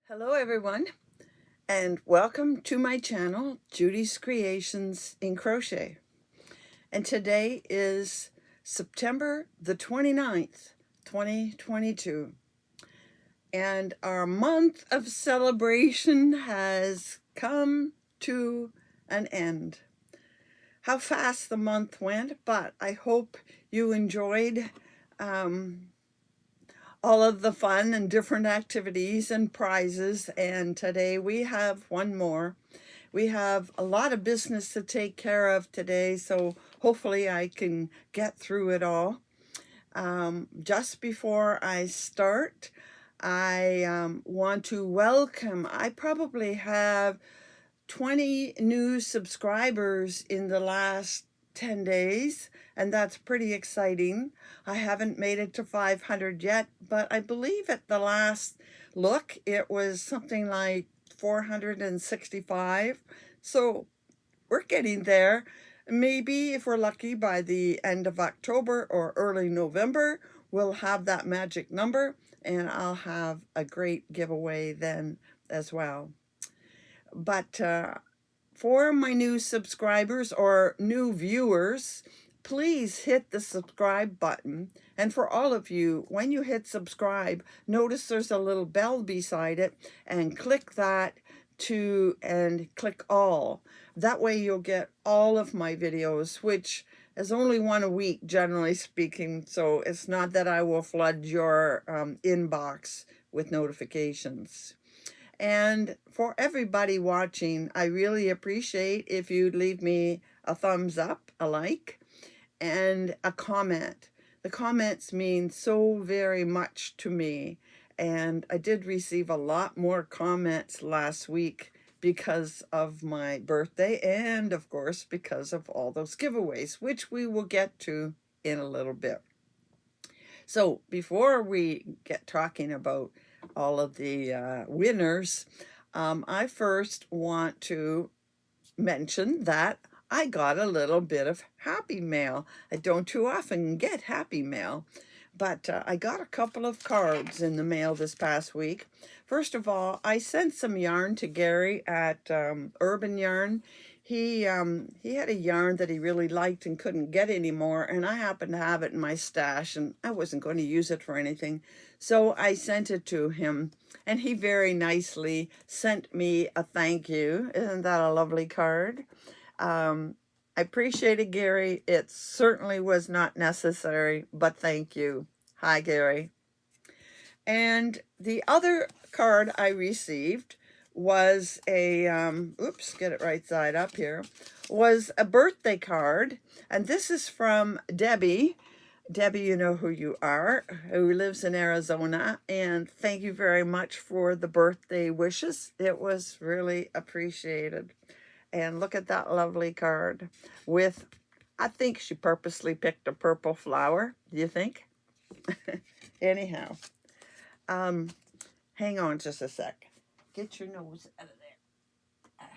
Hello everyone, and welcome to my channel, Judy's Creations in Crochet. And today is September the 29th, 2022. And our month of celebration has come to an end. How fast the month went, but I hope you enjoyed all of the fun and different activities and prizes. And today we have one more. We have a lot of business to take care of today, so hopefully I can get through it all. Just before I start, I want to welcome, I probably have 20 new subscribers in the last 10 days, and that's pretty exciting. I haven't made it to 500 yet, but I believe at the last look it was something like 465. So we're getting there. Maybe if we're lucky by the end of October or early November, we'll have that magic number, and I'll have a great giveaway then as well. But for my new subscribers or new viewers, please hit the subscribe button. And for all of you, when you hit subscribe, notice there's a little bell beside it, and click that and click all. That way you'll get all of my videos, which is only one a week, generally speaking. So it's not that I will flood your inbox with notifications. And for everybody watching, I really appreciate if you'd leave me a thumbs up, a like, and a comment. The comments mean so very much to me. And I did receive a lot more comments last week because of my birthday and, of course, because of all those giveaways, which we will get to in a little bit. So before we get talking about all of the winners, I first want to mention that I got a little bit of happy mail. I don't too often get happy mail, but I got a couple of cards in the mail this past week. First of all, I sent some yarn to Gary at Urban Yarn. He had a yarn that he really liked and couldn't get anymore, and I happened to have it in my stash, and I wasn't going to use it for anything. So I sent it to him, and he very nicely sent me a thank you. Isn't that a lovely card? I appreciate it, Gary. It certainly was not necessary, but thank you. Hi, Gary. And the other card I received was a, oops, get it right side up here, was a birthday card. And this is from Debbie. Debbie, you know who you are, who lives in Arizona. And thank you very much for the birthday wishes. It was really appreciated. And look at that lovely card with, I think she purposely picked a purple flower. Do you think? Anyhow, hang on just a sec. Get your nose out of there.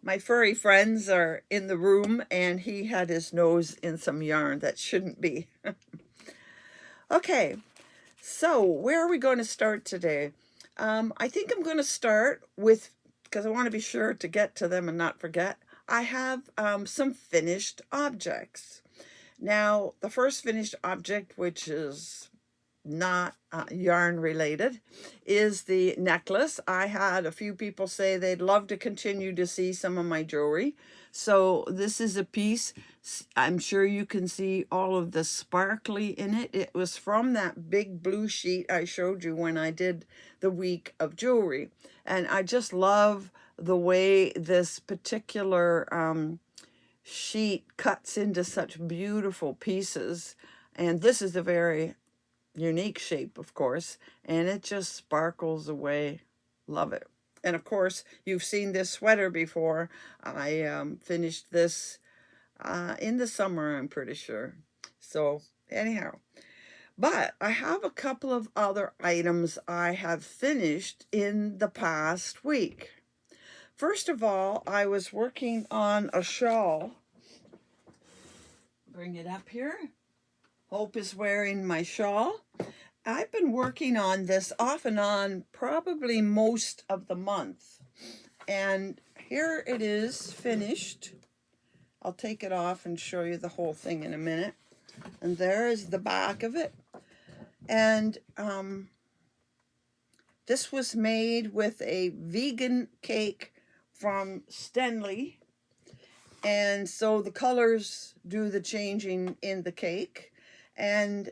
My furry friends are in the room, and he had his nose in some yarn that shouldn't be. Okay, so where are we going to start today? I think I'm going to start with, because I want to be sure to get to them and not forget, I have some finished objects. Now, the first finished object, which is not yarn related, is the necklace. I had a few people say they'd love to continue to see some of my jewelry. So this is a piece. I'm sure you can see all of the sparkly in it. It was from that big blue sheet I showed you when I did the week of jewelry. And I just love the way this particular sheet cuts into such beautiful pieces. And this is a very unique shape, of course, and it just sparkles away. Love it. And of course, you've seen this sweater before. I finished this in the summer, I'm pretty sure. So anyhow, but I have a couple of other items I have finished in the past week. First of all, I was working on a shawl. Bring it up here. Hope is wearing my shawl. I've been working on this off and on probably most of the month. And here it is finished. I'll take it off and show you the whole thing in a minute. And there is the back of it. And this was made with a vegan cake from Stanley. And so the colors do the changing in the cake. And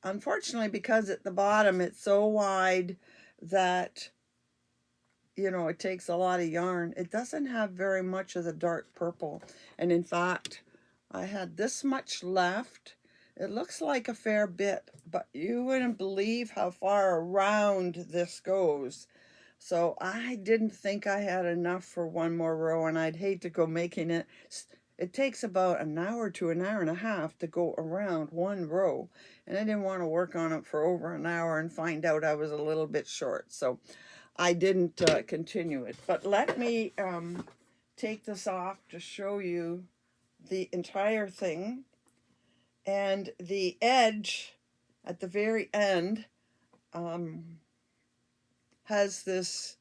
unfortunately, because at the bottom it's so wide that, you know, it takes a lot of yarn, it doesn't have very much of the dark purple. And in fact, I had this much left. It looks like a fair bit, but you wouldn't believe how far around this goes. So I didn't think I had enough for one more row, and I'd hate to go making it. It takes about an hour to an hour and a half to go around one row, and I didn't want to work on it for over an hour and find out I was a little bit short. So I didn't continue it. But let me take this off to show you the entire thing. And the edge at the very end has this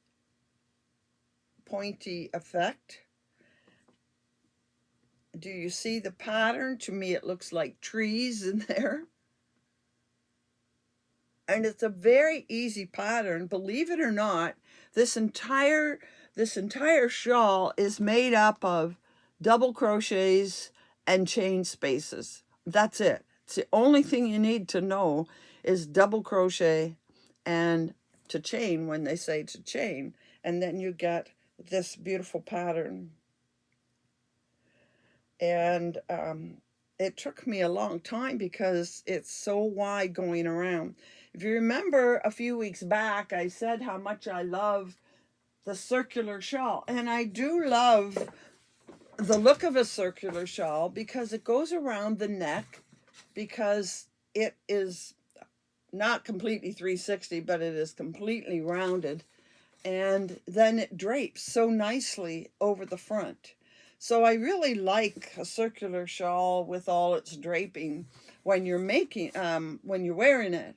pointy effect. Do you see the pattern? To me, it looks like trees in there. And it's a very easy pattern. Believe it or not, this entire shawl is made up of double crochets and chain spaces. That's it. It's the only thing you need to know is double crochet and to chain when they say to chain. And then you get this beautiful pattern. And it took me a long time because it's so wide going around. If you remember a few weeks back, I said how much I love the circular shawl. And I do love the look of a circular shawl because it goes around the neck, because it is not completely 360, but it is completely rounded. And then it drapes so nicely over the front. So I really like a circular shawl with all its draping when you're making, when you're wearing it.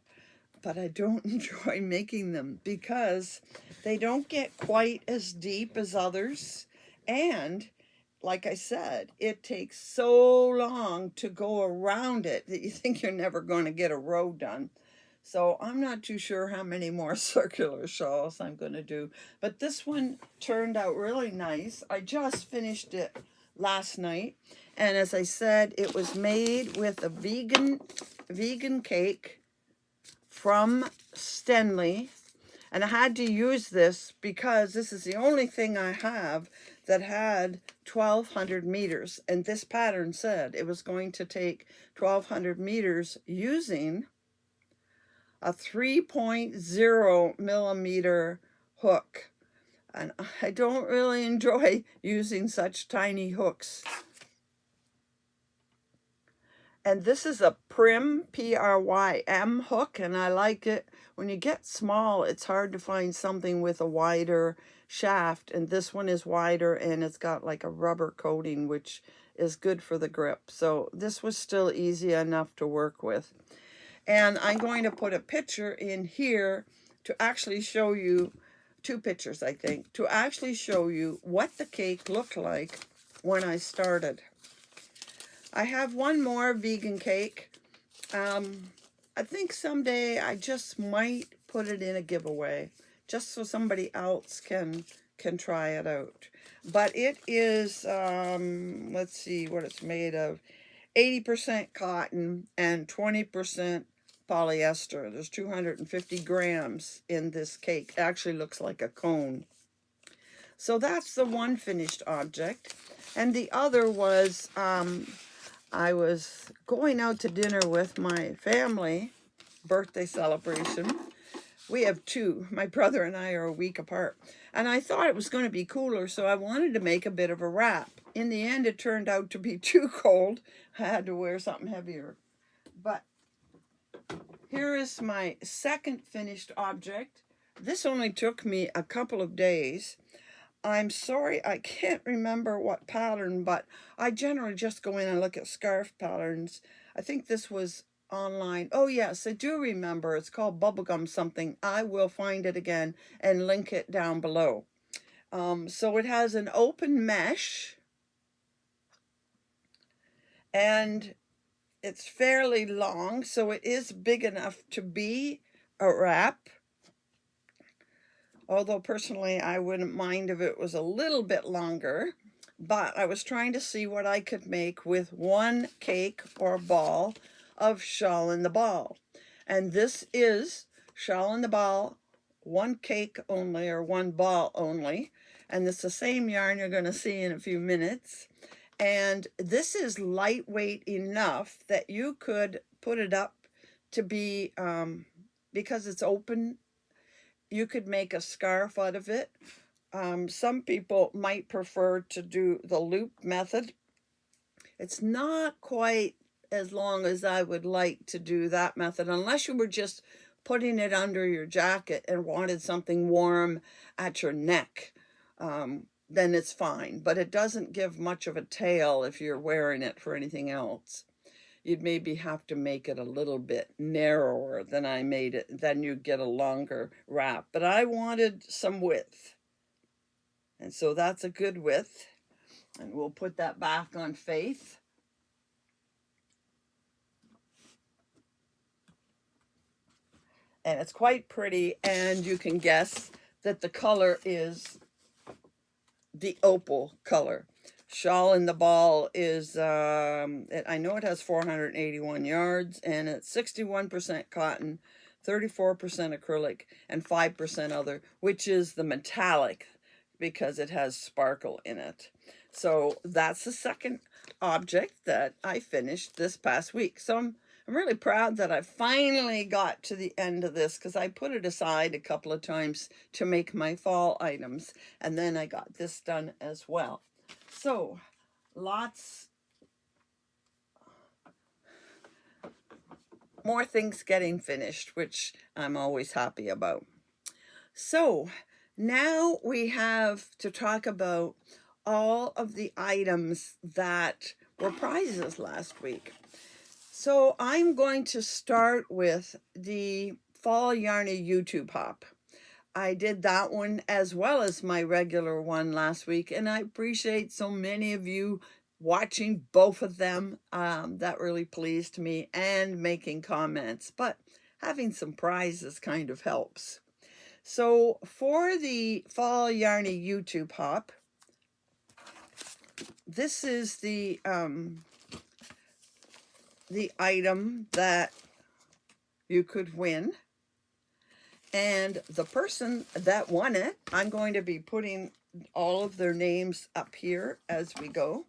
But I don't enjoy making them because they don't get quite as deep as others. And like I said, it takes so long to go around it that you think you're never going to get a row done. So I'm not too sure how many more circular shawls I'm going to do. But this one turned out really nice. I just finished it last night. And as I said, it was made with a vegan cake from Stanley. And I had to use this because this is the only thing I have that had 1,200 meters. And this pattern said it was going to take 1,200 meters using a 3.0 millimeter hook. And I don't really enjoy using such tiny hooks. And this is a Prim, P-R-Y-M hook, and I like it. When you get small, it's hard to find something with a wider shaft, and this one is wider, and it's got like a rubber coating, which is good for the grip. So this was still easy enough to work with. And I'm going to put a picture in here to actually show you, two pictures, I think, to actually show you what the cake looked like when I started. I have one more vegan cake. I think someday I just might put it in a giveaway, just so somebody else can try it out. But it is, let's see what it's made of. 80% cotton and 20% polyester. There's 250 grams in this cake. It actually looks like a cone. So that's the one finished object. And the other was, I was going out to dinner with my family, birthday celebration. We have two. My brother and I are a week apart. And I thought it was going to be cooler, so I wanted to make a bit of a wrap. In the end, it turned out to be too cold. I had to wear something heavier. But here is my second finished object. This only took me a couple of days. I'm sorry, I can't remember what pattern, but I generally just go in and look at scarf patterns. I think this was online. Oh yes, I do remember. It's called Bubblegum something. I will find it again and link it down below. So it has an open mesh, and it's fairly long, so it is big enough to be a wrap. Although personally I wouldn't mind if it was a little bit longer, but I was trying to see what I could make with one cake or ball of Shawl in the Ball. And this is Shawl in the Ball, one cake only, or one ball only. And it's the same yarn you're going to see in a few minutes. And this is lightweight enough that you could put it up to be, because it's open, you could make a scarf out of it. Some people might prefer to do the loop method. It's not quite as long as I would like to do that method, unless you were just putting it under your jacket and wanted something warm at your neck. Then it's fine, but it doesn't give much of a tail if you're wearing it for anything else. You'd maybe have to make it a little bit narrower than I made it, then you'd get a longer wrap. But I wanted some width, and so that's a good width. And we'll put that back on Faith. And it's quite pretty, and you can guess that the color is the opal color. Shawl in the Ball is, I know it has 481 yards, and it's 61% cotton, 34% acrylic, and 5% other, which is the metallic, because it has sparkle in it. So that's the second object that I finished this past week. So I'm really proud that I finally got to the end of this, because I put it aside a couple of times to make my fall items, and then I got this done as well. So lots more things getting finished, which I'm always happy about. So now we have to talk about all of the items that were prizes last week. So I'm going to start with the Fall Yarny YouTube hop. I did that one as well as my regular one last week, and I appreciate so many of you watching both of them. That really pleased me, and making comments, but having some prizes kind of helps. So for the Fall Yarny YouTube hop, this is the item that you could win. And the person that won it, I'm going to be putting all of their names up here as we go.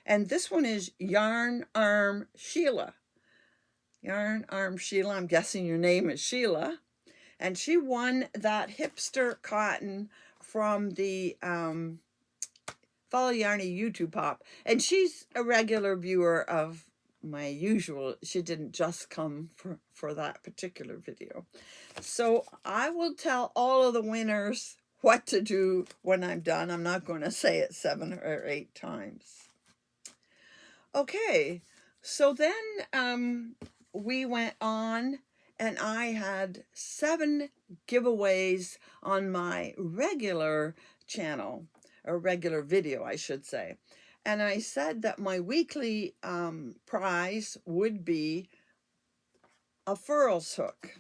And this one is Yarn Arm Sheila. Yarn Arm Sheila, I'm guessing your name is Sheila. And she won that hipster cotton from the Fall Yarny YouTube pop. And she's a regular viewer of my usual. She didn't just come for that particular video. So I will tell all of the winners what to do when I'm done. I'm not going to say it 7 or 8 times. Okay, so then we went on, and I had 7 giveaways on my regular channel, or regular video, I should say. And I said that my weekly prize would be a furls hook.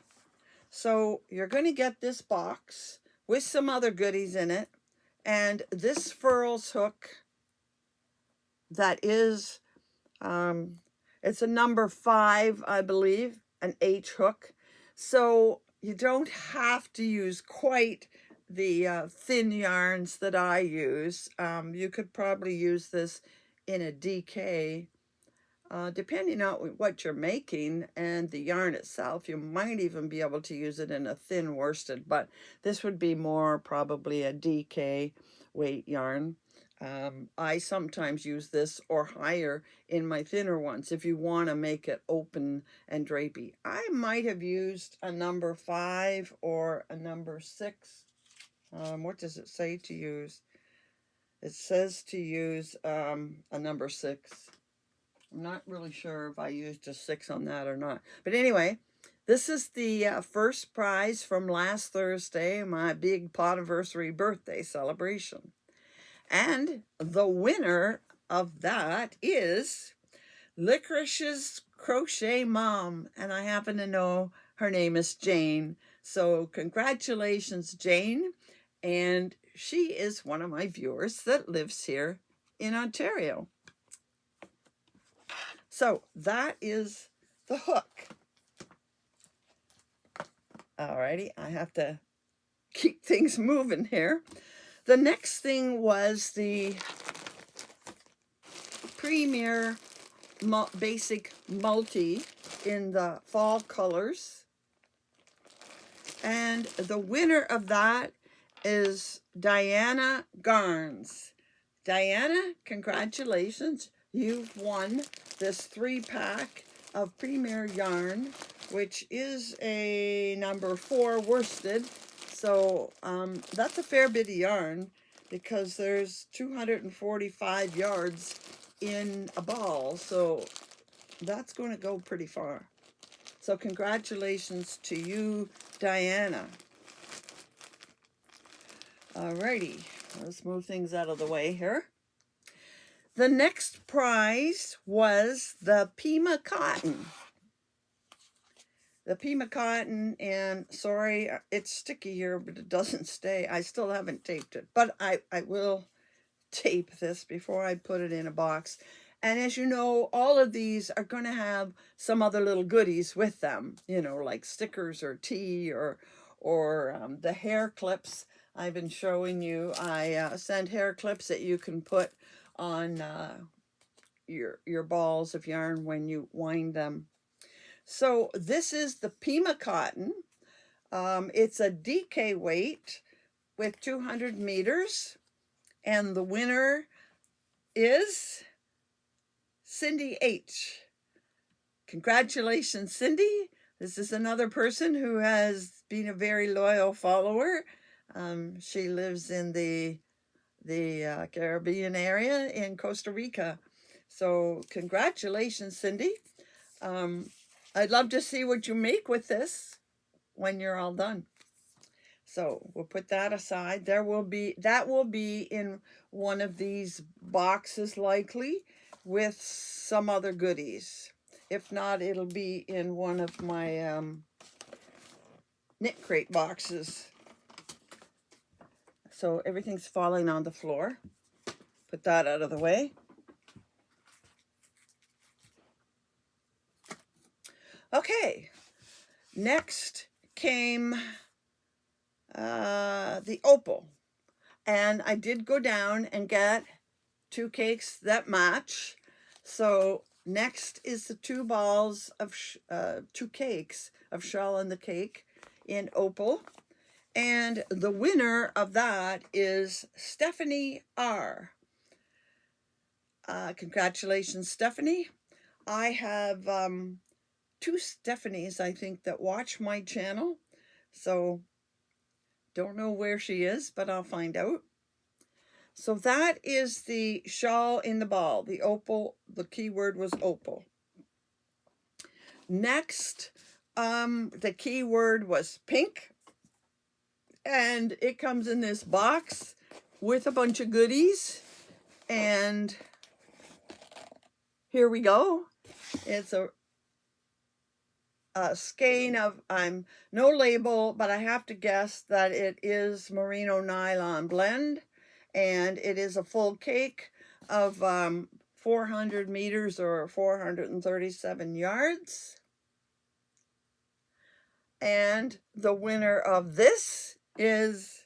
So you're going to get this box with some other goodies in it. And this furls hook that is, it's a number 5, I believe, an H hook. So you don't have to use quite the thin yarns that I use. You could probably use this in a DK, depending on what you're making and the yarn itself. You might even be able to use it in a thin worsted, but this would be more probably a DK weight yarn. I sometimes use this or higher in my thinner ones if you want to make it open and drapey. I might have used a number 5 or a number 6. What does it say to use? It says to use a number 6. I'm not really sure if I used a 6 on that or not. But anyway, this is the first prize from last Thursday, my big Potiversary birthday celebration. And the winner of that is Licorice's Crochet Mom. And I happen to know her name is Jane. So congratulations, Jane. And she is one of my viewers that lives here in Ontario. So that is the hook. Alrighty, I have to keep things moving here. The next thing was the Premier Basic Multi in the fall colors. And the winner of that is Diana Garns. Diana, congratulations. You've won this 3-pack of Premier yarn, which is a number 4 worsted. So that's a fair bit of yarn because there's 245 yards in a ball. So that's going to go pretty far. So congratulations to you, Diana. Alrighty, let's move things out of the way here. The next prize was the Pima Cotton. The Pima Cotton, and sorry, it's sticky here, but it doesn't stay. I still haven't taped it, but I will tape this before I put it in a box. And as you know, all of these are going to have some other little goodies with them, you know, like stickers or tea or the hair clips I've been showing you. I send hair clips that you can put on your balls of yarn when you wind them. So this is the Pima Cotton. It's a DK weight with 200 meters. And the winner is Cindy H. Congratulations, Cindy. This is another person who has been a very loyal follower. She lives in the Caribbean area in Costa Rica. So congratulations, Cindy. I'd love to see what you make with this when you're all done. So we'll put that aside. That will be in one of these boxes likely with some other goodies. If not, it'll be in one of my knit crate boxes. So everything's falling on the floor. Put that out of the way. Okay, next came the Opal. And I did go down and get 2 cakes that match. So next is the 2 balls of 2 cakes of Shawl and the Cake in Opal. And the winner of that is Stephanie R. Congratulations, Stephanie. I have 2 Stephanies, I think, that watch my channel. So don't know where she is, but I'll find out. So that is the shawl in the ball, the opal. The keyword was opal. Next, the keyword was pink. And it comes in this box with a bunch of goodies. And here we go. It's a skein of, no label, but I have to guess that it is merino nylon blend. And it is a full cake of 400 meters or 437 yards. And the winner of this is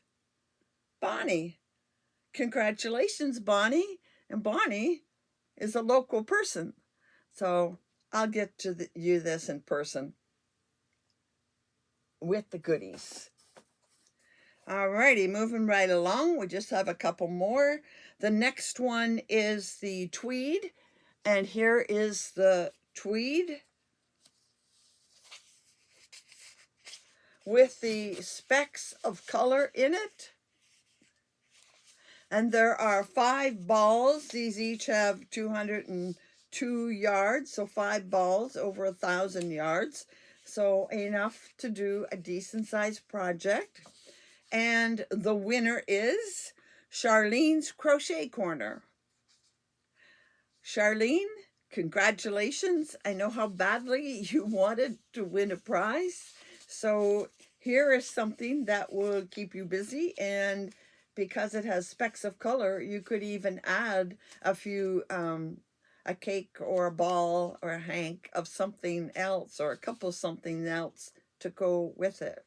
Bonnie. Congratulations, Bonnie. And Bonnie is a local person. So I'll get to you this in person with the goodies. Alrighty, moving right along. We just have a couple more. The next one is the Tweed. And here is the Tweed with the specks of color in it. And there are 5 balls. These each have 200 2 yards, so 5 balls over 1,000 yards. So enough to do a decent sized project. And the winner is Charlene's Crochet Corner. Charlene, congratulations. I know how badly you wanted to win a prize. So here is something that will keep you busy, and because it has specks of color, you could even add a few, a cake or a ball or a hank of something else or a couple something else to go with it.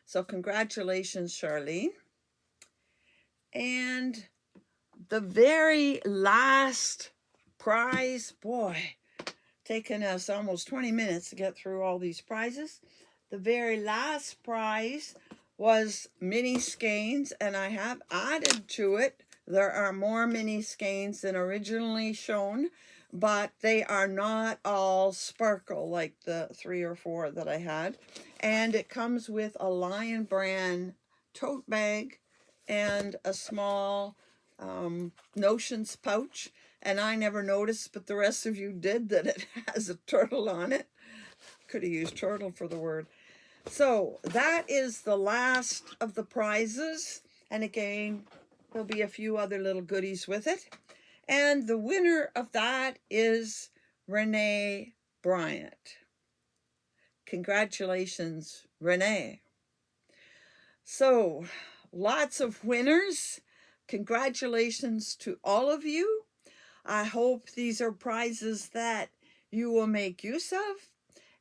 So congratulations, Charlene. And the very last prize, boy, taken us almost 20 minutes to get through all these prizes. The very last prize was mini skeins, and I have added to it. There are more mini skeins than originally shown, but they are not all sparkle like the 3 or 4 that I had. And it comes with a Lion brand tote bag and a small notions pouch, and I never noticed, but the rest of you did, that it has a turtle on it. Could have used turtle for the word. So that is the last of the prizes, and again there'll be a few other little goodies with it. And the winner of that is Renee Bryant. Congratulations, Renee. So lots of winners. Congratulations to all of you. I hope these are prizes that you will make use of.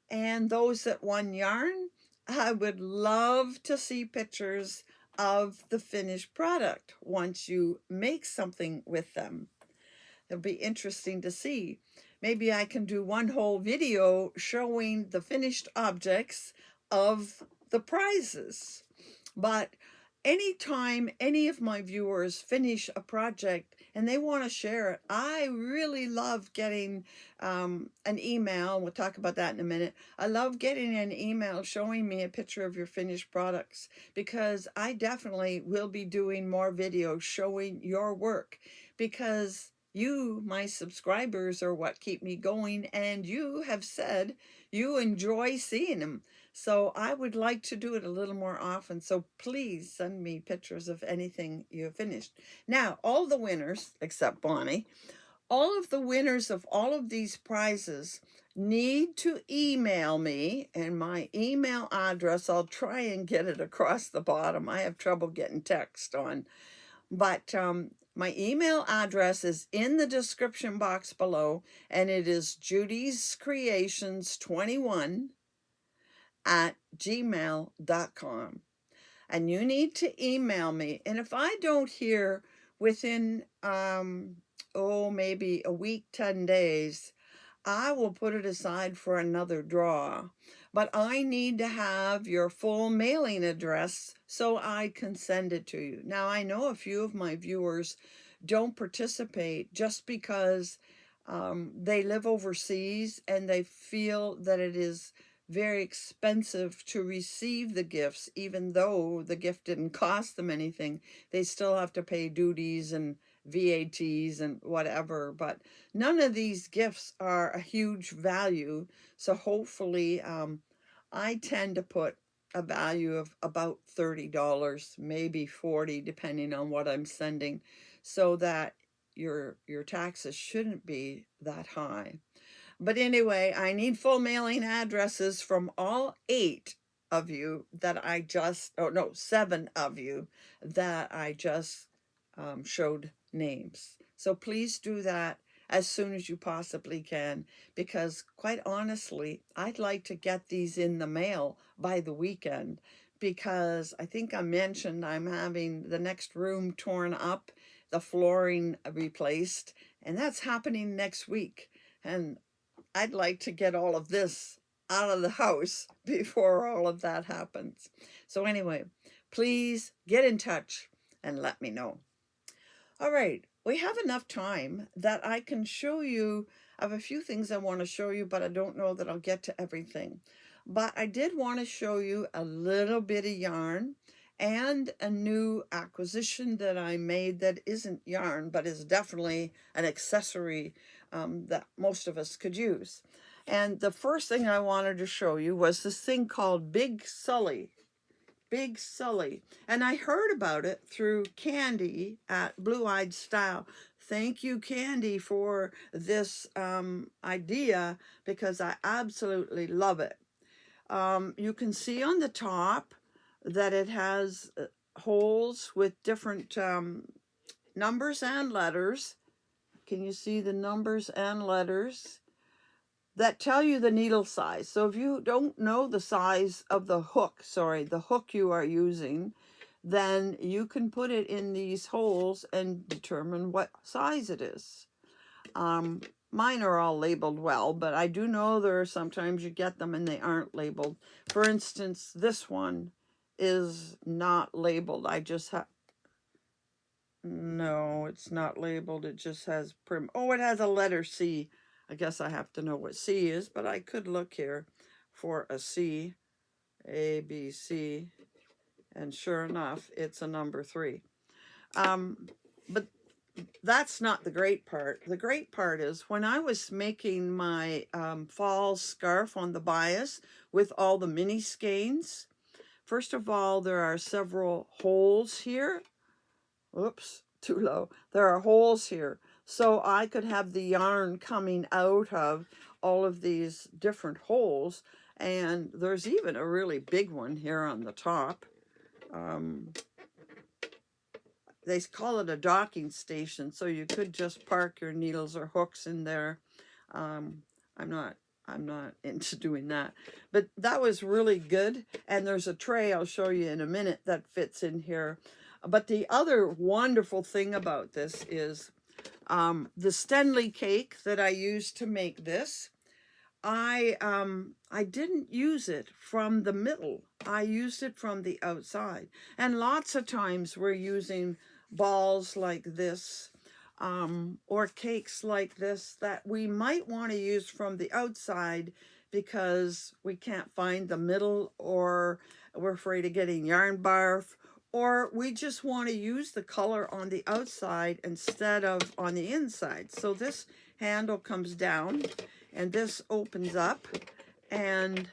And those that won yarn, I would love to see pictures of the finished product once you make something with them. It'll be interesting to see. Maybe I can do one whole video showing the finished objects of the prizes. But anytime any of my viewers finish a project and they want to share it, I really love getting an email. We'll talk about that in a minute. I love getting an email showing me a picture of your finished products, because I definitely will be doing more videos showing your work, because you, my subscribers, are what keep me going, and you have said you enjoy seeing them. So I would like to do it a little more often. So please send me pictures of anything you have finished. Now, all the winners, except Bonnie, all of the winners of all of these prizes need to email me, and my email address, I'll try and get it across the bottom. I have trouble getting text on. But my email address is in the description box below, and it is judyscreations21 at gmail.com. And you need to email me. And if I don't hear within, maybe a week, 10 days, I will put it aside for another draw. But I need to have your full mailing address so I can send it to you. Now, I know a few of my viewers don't participate just because they live overseas and they feel that it is very expensive to receive the gifts. Even though the gift didn't cost them anything, they still have to pay duties and VATs and whatever. But none of these gifts are a huge value, so hopefully I tend to put a value of about $30, maybe $40, depending on what I'm sending, so that your taxes shouldn't be that high. But anyway, I need full mailing addresses from all 8 of you that I just, 7 of you that I just showed names. So please do that as soon as you possibly can, because quite honestly, I'd like to get these in the mail by the weekend, because I think I mentioned I'm having the next room torn up, the flooring replaced, and that's happening next week. And I'd like to get all of this out of the house before all of that happens. So anyway, please get in touch and let me know. All right, we have enough time that I can show you. I have a few things I want to show you, but I don't know that I'll get to everything. But I did want to show you a little bit of yarn and a new acquisition that I made that isn't yarn, but is definitely an accessory that most of us could use. And the first thing I wanted to show you was this thing called Big Sully. Big Sully. And I heard about it through Candy at Blue Eyed Style. Thank you, Candy, for this idea, because I absolutely love it. You can see on the top that it has holes with different numbers and letters. Can you see the numbers and letters that tell you the needle size? So if you don't know the size of the hook, the hook you are using, then you can put it in these holes and determine what size it is. Mine are all labeled well, but I do know there are sometimes you get them and they aren't labeled. For instance, this one is not labeled. I just have, no, it's not labeled. It just has oh, it has a letter C. I guess I have to know what C is, but I could look here for a C, A, B, C, and sure enough, it's a number 3. But that's not the great part. The great part is when I was making my fall scarf on the bias with all the mini skeins, first of all, there are several holes here. Oops, too low. There are holes here. So I could have the yarn coming out of all of these different holes. And there's even a really big one here on the top. They call it a docking station, so you could just park your needles or hooks in there. I'm not into doing that, but that was really good. And there's a tray I'll show you in a minute that fits in here. But the other wonderful thing about this is the Stanley cake that I used to make this. I didn't use it from the middle. I used it from the outside. And lots of times we're using balls like this or cakes like this that we might want to use from the outside because we can't find the middle, or we're afraid of getting yarn barf, or we just want to use the color on the outside instead of on the inside. So this handle comes down and this opens up, and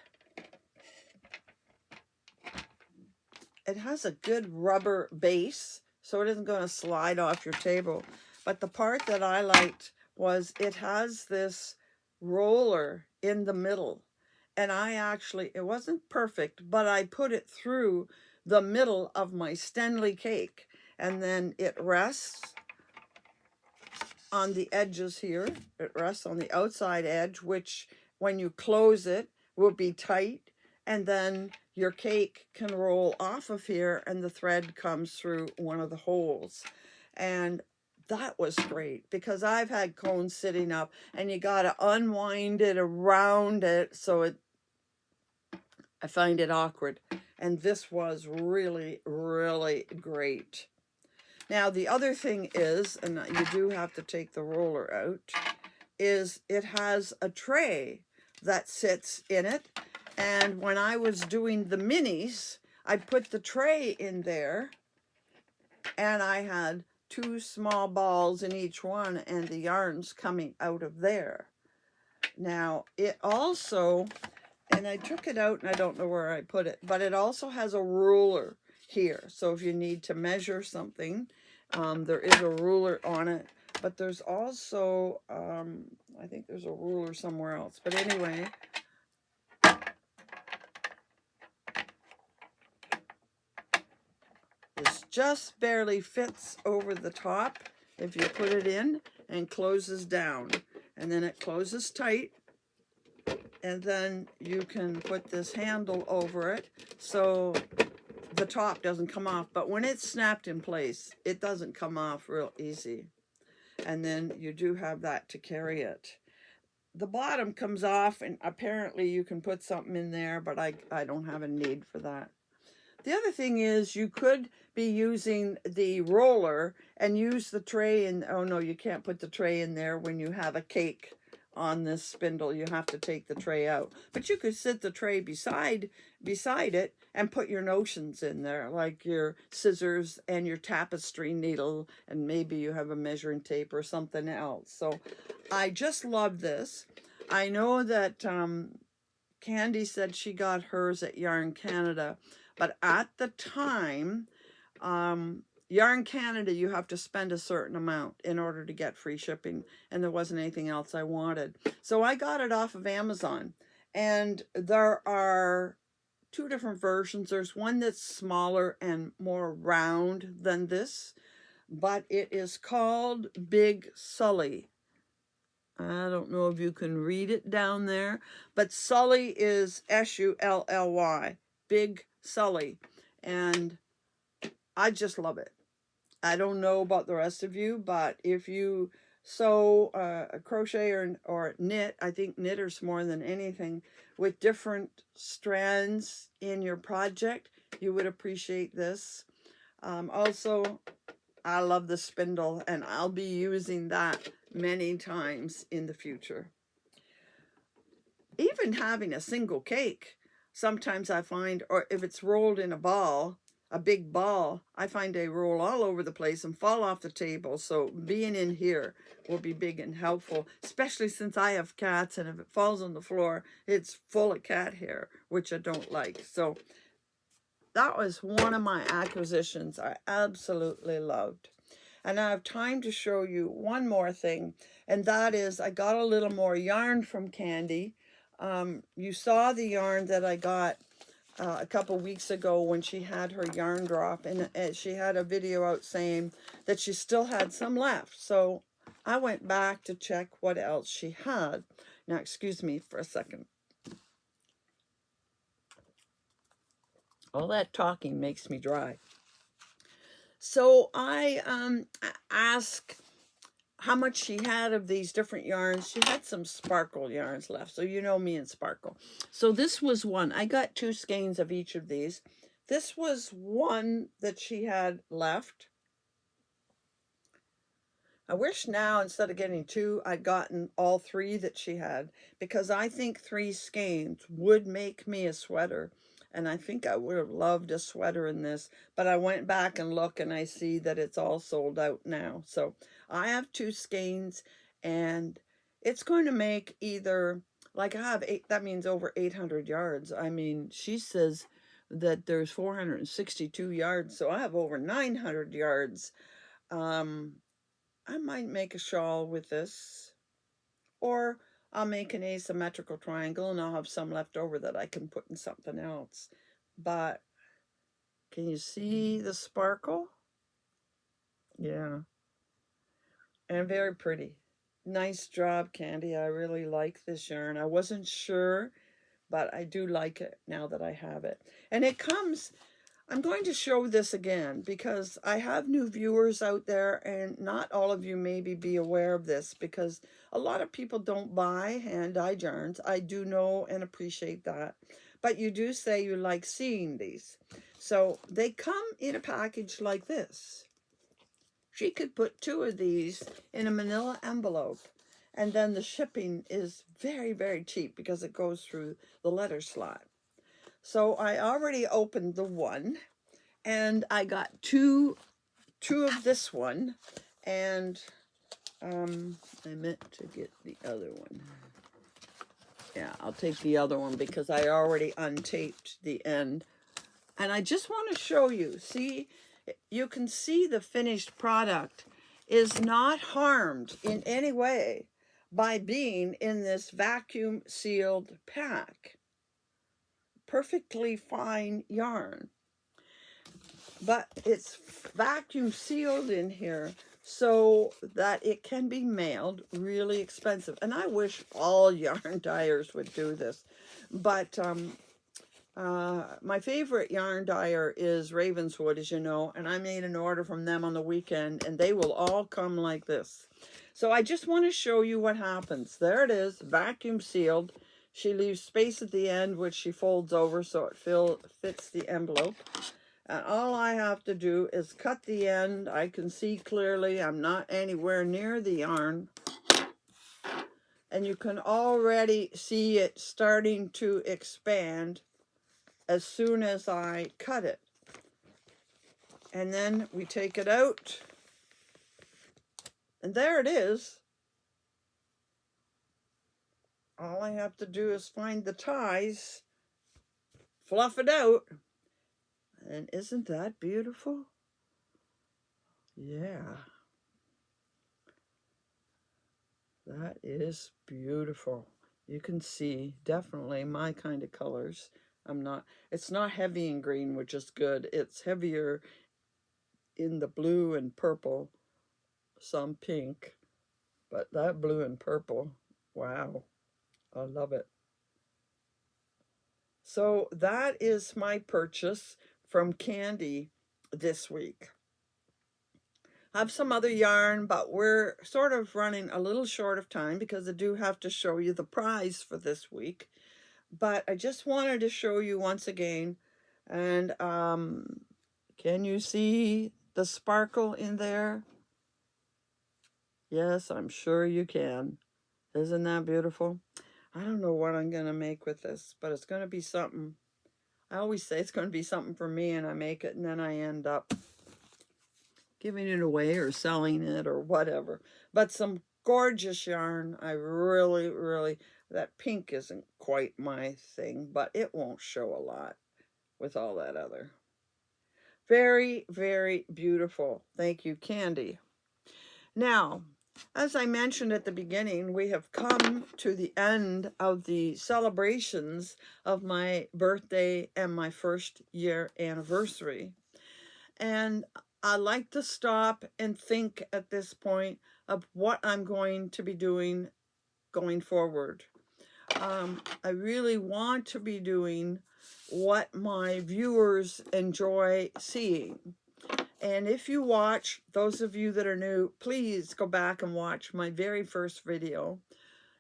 it has a good rubber base, so it isn't going to slide off your table. But the part that I liked was it has this roller in the middle. And it wasn't perfect, but I put it through the middle of my Stanley cake. And then it rests on the edges here. It rests on the outside edge, which when you close it will be tight. And then your cake can roll off of here and the thread comes through one of the holes. And that was great because I've had cones sitting up and you got to unwind it around it. So I find it awkward. And this was really, really great. Now, the other thing is, and you do have to take the roller out, is it has a tray that sits in it. And when I was doing the minis, I put the tray in there and I had 2 small balls in each one and the yarns coming out of there. Now, it also, and I took it out and I don't know where I put it, but it also has a ruler here. So if you need to measure something, there is a ruler on it, but there's also, I think there's a ruler somewhere else. But anyway, this just barely fits over the top if you put it in, and closes down. And then it closes tight. And then you can put this handle over it so the top doesn't come off. But when it's snapped in place, it doesn't come off real easy. And then you do have that to carry it. The bottom comes off, and apparently you can put something in there, but I don't have a need for that. The other thing is you could be using the roller and use the tray in. Oh no, you can't put the tray in there when you have a cake on this spindle. You have to take the tray out, but you could sit the tray beside it and put your notions in there, like your scissors and your tapestry needle, and maybe you have a measuring tape or something else. So I just love this. I know that Candy said she got hers at Yarn Canada, but at the time, Yarn Canada, you have to spend a certain amount in order to get free shipping, and there wasn't anything else I wanted. So I got it off of Amazon, and there are two different versions. There's one that's smaller and more round than this, but it is called Big Sully. I don't know if you can read it down there, but Sully is Sully, Big Sully, and I just love it. I don't know about the rest of you, but if you sew, crochet or knit, I think knitters more than anything, with different strands in your project, you would appreciate this. Also, I love the spindle, and I'll be using that many times in the future. Even having a single cake, sometimes I find, or if it's rolled in a ball, a big ball, I find they roll all over the place and fall off the table. So being in here will be big and helpful, especially since I have cats, and if it falls on the floor, it's full of cat hair, which I don't like. So that was one of my acquisitions I absolutely loved. And I have time to show you one more thing, and that is I got a little more yarn from Candy. You saw the yarn that I got a couple weeks ago when she had her yarn drop, and she had a video out saying that she still had some left. So I went back to check what else she had. Now, excuse me for a second. All that talking makes me dry. So I asked how much she had of these different yarns. She had some sparkle yarns left, so you know me and sparkle. So this was one. I got 2 skeins of each of these. This was one that she had left. I wish now, instead of getting 2, I'd gotten all 3 that she had, because I think 3 skeins would make me a sweater. And I think I would have loved a sweater in this, but I went back and look, and I see that it's all sold out now. So I have 2 skeins, and it's going to make either, like I have 8, that means over 800 yards. I mean, she says that there's 462 yards, so I have over 900 yards. I might make a shawl with this, or I'll make an asymmetrical triangle, and I'll have some left over that I can put in something else. But can you see the sparkle? Yeah. And very pretty. Nice job, Candy. I really like this yarn. I wasn't sure, but I do like it now that I have it. And it comes, I'm going to show this again because I have new viewers out there, and not all of you maybe be aware of this, because a lot of people don't buy hand-dyed yarns. I do know and appreciate that. But you do say you like seeing these. So they come in a package like this. She could put 2 of these in a manila envelope, and then the shipping is very, very cheap because it goes through the letter slot. So I already opened the one, and I got two of this one, and I meant to get the other one. Yeah, I'll take the other one because I already untaped the end. And I just want to show you, see, you can see the finished product is not harmed in any way by being in this vacuum sealed pack. Perfectly fine yarn. But it's vacuum sealed in here so that it can be mailed really expensive. And I wish all yarn dyers would do this. But my favorite yarn dyer is Ravenswood, as you know, and I made an order from them on the weekend, and they will all come like this. So I just want to show you what happens. There it is, vacuum sealed. She leaves space at the end, which she folds over so it fits the envelope. And all I have to do is cut the end. I can see clearly I'm not anywhere near the yarn. and you can already see it starting to expand as soon as I cut it. And then we take it out, and there it is. All I have to do is find the ties, fluff it out, and isn't that beautiful? Yeah, that is beautiful. You can see definitely my kind of colors. It's not heavy in green, which is good. It's heavier in the blue and purple, some pink, but that blue and purple, wow, I love it. So that is my purchase from Candy this week. I have some other yarn, but we're sort of running a little short of time because I do have to show you the prize for this week. But I just wanted to show you once again. And can you see the sparkle in there? Yes, I'm sure you can. Isn't that beautiful? I don't know what I'm going to make with this, but it's going to be something. I always say it's going to be something for me, and I make it, and then I end up giving it away or selling it or whatever. But some gorgeous yarn. I really, really, that pink isn't quite my thing, but it won't show a lot with all that other. Very, very beautiful. Thank you, Candy. Now, as I mentioned at the beginning, we have come to the end of the celebrations of my birthday and my first year anniversary. And I like to stop and think at this point of what I'm going to be doing going forward. I really want to be doing what my viewers enjoy seeing. And if you watch, those of you that are new, please go back and watch my very first video.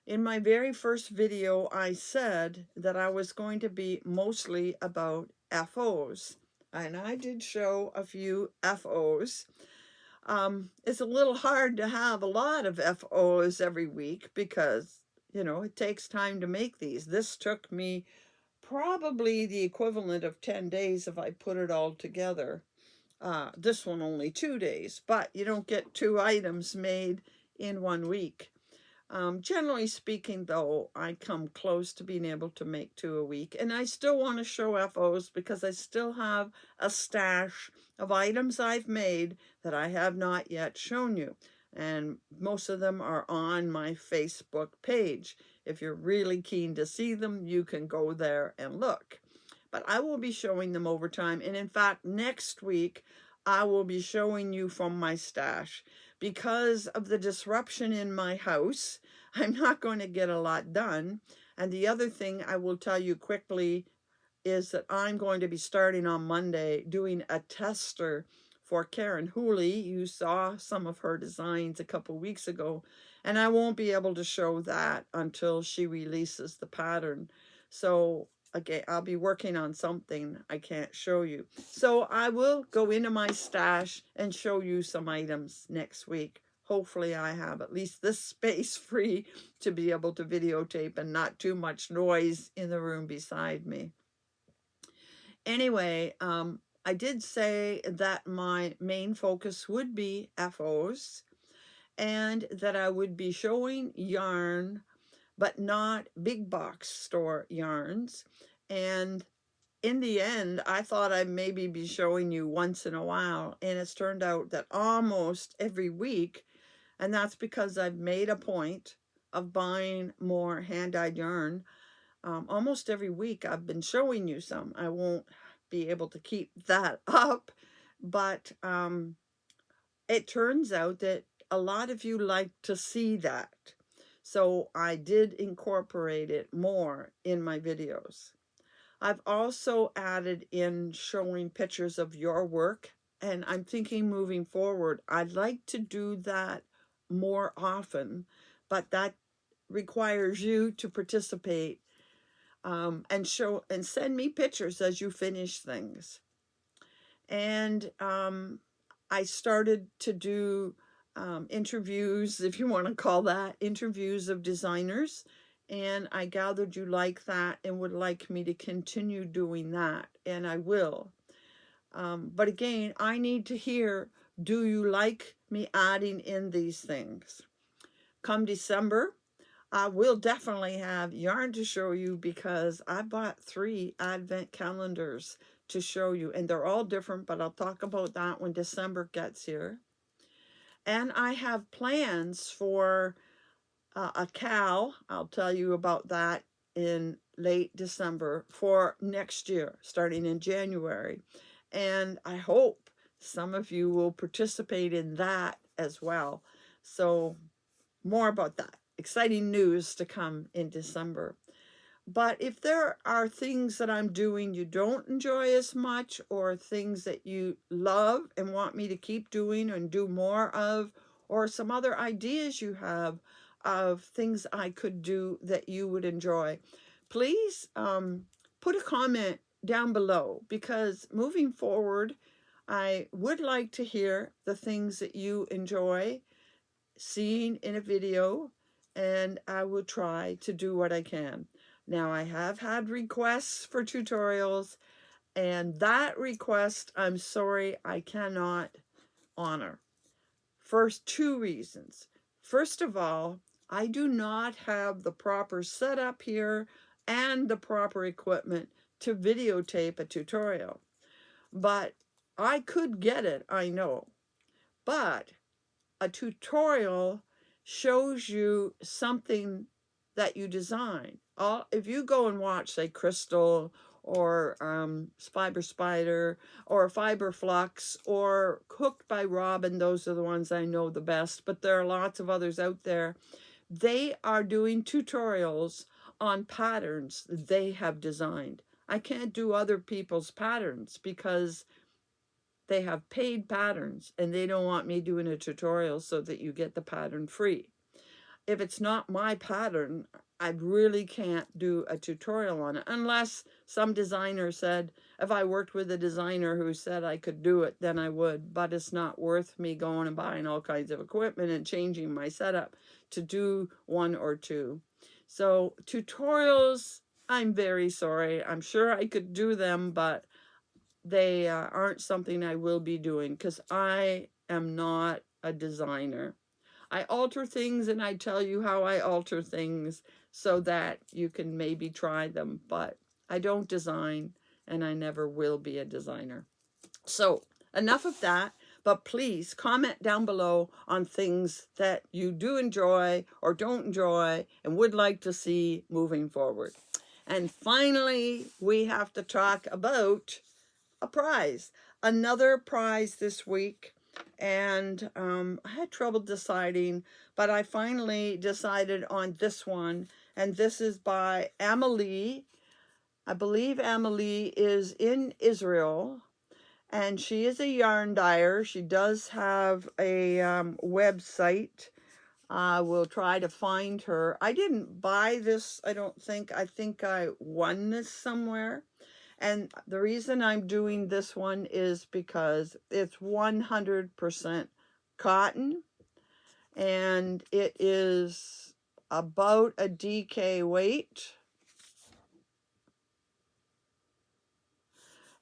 In my very first video, I said that I was going to be mostly about FOs. And I did show a few FOs. It's a little hard to have a lot of FOs every week because, you know, it takes time to make these. This took me probably the equivalent of 10 days if I put it all together. This one only 2 days, but you don't get 2 items made in 1 week. Generally speaking, though, I come close to being able to make 2 a week, and I still want to show FOs because I still have a stash of items I've made that I have not yet shown you, and most of them are on my Facebook page. If you're really keen to see them, you can go there and look. But I will be showing them over time, and in fact, next week, I will be showing you from my stash. Because of the disruption in my house, I'm not going to get a lot done. And the other thing I will tell you quickly is that I'm going to be starting on Monday doing a tester for Karen Hooley. You saw some of her designs a couple weeks ago, and I won't be able to show that until she releases the pattern. So again, I'll be working on something I can't show you. So I will go into my stash and show you some items next week. Hopefully I have at least this space free to be able to videotape and not too much noise in the room beside me. Anyway, I did say that my main focus would be FOs and that I would be showing yarn, but not big box store yarns. And in the end, I thought I'd maybe be showing you once in a while, and it's turned out that almost every week, and that's because I've made a point of buying more hand-dyed yarn. Almost every week I've been showing you some. I won't be able to keep that up, but it turns out that a lot of you like to see that. So I did incorporate it more in my videos. I've also added in showing pictures of your work, and I'm thinking moving forward, I'd like to do that more often, but that requires you to participate and show and send me pictures as you finish things. And I started to do interviews, if you want to call that, interviews of designers. And I gathered you like that and would like me to continue doing that, and I will. But again, I need to hear, do you like me adding in these things? Come December, I will definitely have yarn to show you because I bought 3 advent calendars to show you, and they're all different, but I'll talk about that when December gets here. And I have plans for a cow. I'll tell you about that in late December for next year, starting in January. And I hope some of you will participate in that as well. So more about that. Exciting news to come in December. But if there are things that I'm doing you don't enjoy as much, or things that you love and want me to keep doing and do more of, or some other ideas you have of things I could do that you would enjoy, please put a comment down below, because moving forward, I would like to hear the things that you enjoy seeing in a video, and I will try to do what I can. Now, I have had requests for tutorials, and that request, I'm sorry, I cannot honor. First, 2 reasons. First of all, I do not have the proper setup here and the proper equipment to videotape a tutorial. But I could get it, I know. But a tutorial shows you something that you design. If you go and watch, say, Crystal or Fiber Spider or Fiber Flux or Cooked by Robin, those are the ones I know the best, but there are lots of others out there. They are doing tutorials on patterns they have designed. I can't do other people's patterns because they have paid patterns and they don't want me doing a tutorial so that you get the pattern free. If it's not my pattern, I really can't do a tutorial on it, unless some designer said, if I worked with a designer who said I could do it, then I would. But it's not worth me going and buying all kinds of equipment and changing my setup to do 1 or 2. So tutorials, I'm very sorry. I'm sure I could do them, but they aren't something I will be doing because I am not a designer. I alter things and I tell you how I alter things so that you can maybe try them, but I don't design and I never will be a designer. So enough of that, but please comment down below on things that you do enjoy or don't enjoy and would like to see moving forward. And finally, we have to talk about a prize. Another prize this week. And I had trouble deciding, but I finally decided on this one. And this is by Amelie. I believe Amelie is in Israel. And she is a yarn dyer. She does have a website. I will try to find her. I didn't buy this, I don't think. I think I won this somewhere. And the reason I'm doing this one is because it's 100% cotton, and it is about a DK weight,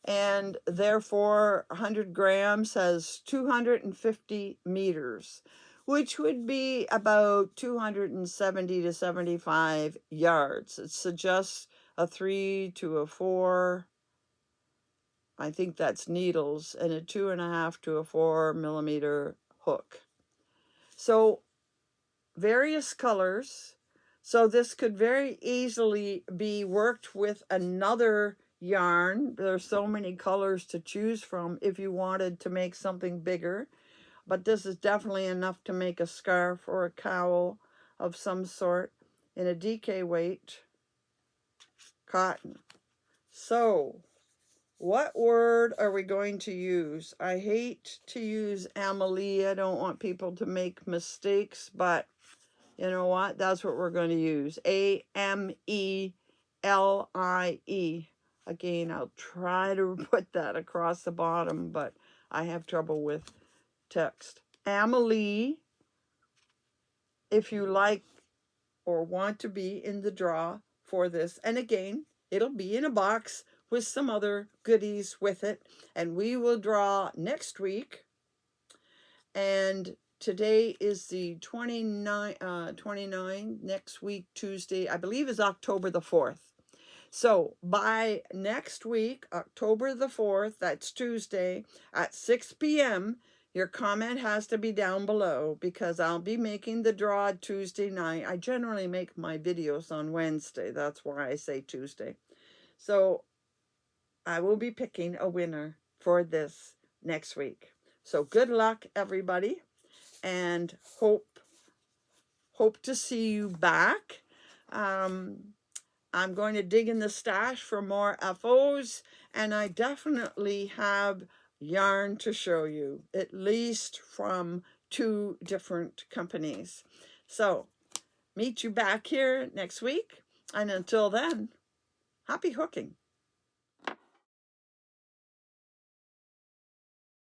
and therefore 100 grams has 250 meters, which would be about 270 to 75 yards. It suggests a 3 to a 4. I think that's needles, and a 2.5 to a 4 millimeter hook. So various colors. So this could very easily be worked with another yarn. There's so many colors to choose from if you wanted to make something bigger. But this is definitely enough to make a scarf or a cowl of some sort in a DK weight cotton. So what word are we going to use? I hate to use Amelie. I don't want people to make mistakes, but you know what? That's what we're going to use. Amelie. Again, I'll try to put that across the bottom, but I have trouble with text. Amelie, if you like or want to be in the draw for this. And again, it'll be in a box with some other goodies with it. And we will draw next week. And today is the 29, next week, Tuesday, I believe is October the 4th. So by next week, October the 4th, that's Tuesday at 6 p.m., your comment has to be down below because I'll be making the draw Tuesday night. I generally make my videos on Wednesday. That's why I say Tuesday. So I will be picking a winner for this next week. So good luck, everybody, and hope to see you back. I'm going to dig in the stash for more FOs, and I definitely have yarn to show you, at least from 2 different companies. So meet you back here next week, and until then, happy hooking.